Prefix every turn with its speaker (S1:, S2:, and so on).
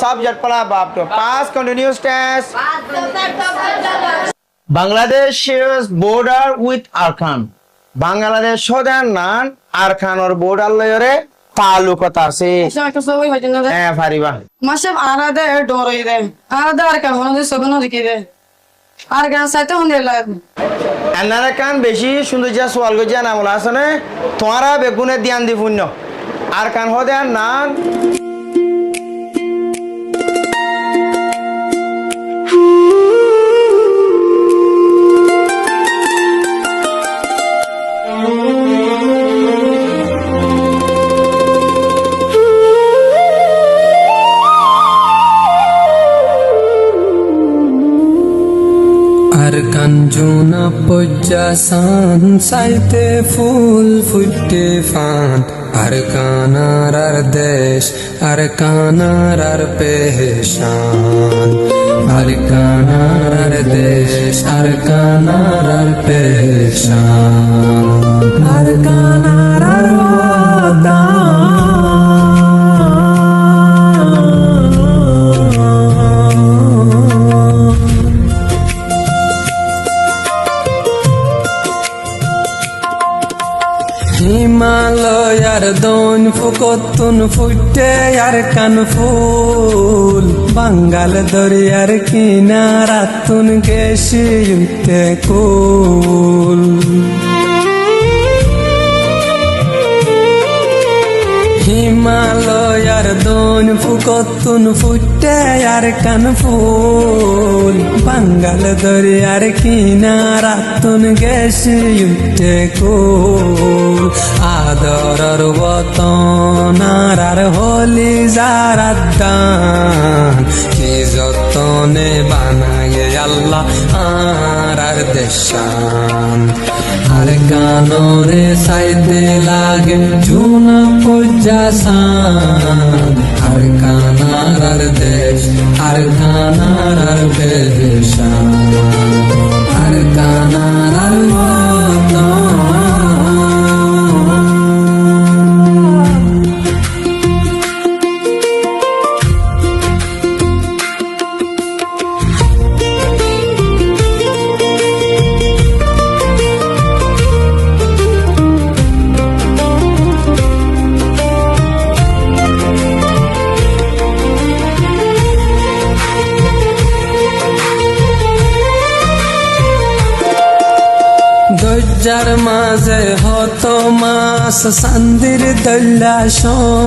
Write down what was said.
S1: subject pala bab to past continuous tense. Bangladesh shares border with Arkan. Bangladesh shodan nan Arkan or border layer তালুকতা আছে
S2: একটা সবই হইছে না
S1: হ্যাঁ পারিবা
S2: মাসে আলাদা ডরে দেয় আলাদা আর কারণ হচ্ছে সবন দিকে দেয় আর গান সাইতে হন্দে লাগে
S1: এনারা কান বেশি সুন্দর যা সোয়াল গজা নামলা আছে না তোমারা বেগুনে ধ্যান দি পুণ্য আর কান হদে আর নান
S3: কাঞ্জুনা পজ্জাসান সাইতে ফুল ফুটে ফান আর কানার আর দেশ আর কানার আর পেশান আর কানার আর দেশ আর কানার আর পেশান আর কানার আর হিমালয়ার দন ফুকতুন ফুটে আর কান ফুল বাঙ্গাল দরিয়ার কিনারাতুন গেছি উঠতে কুল হিমালয়ার দন ফুকতুন ফুটে আর কান ফুল বাঙ্গাল দরিয়ার কিনারাতুন গেছি উঠতে কুল আদরর বতন আর হলি জারাদান কি যতনে বানায় আল্লাহ আর দেশান আর গানরে সাইদে লাগে ঝুনা পজ্জাসান আর কানার আর দেশ আর কানার আর বেশান আর কানার আর দজ্জার মাঝে হত মাস সান্দির দল্লা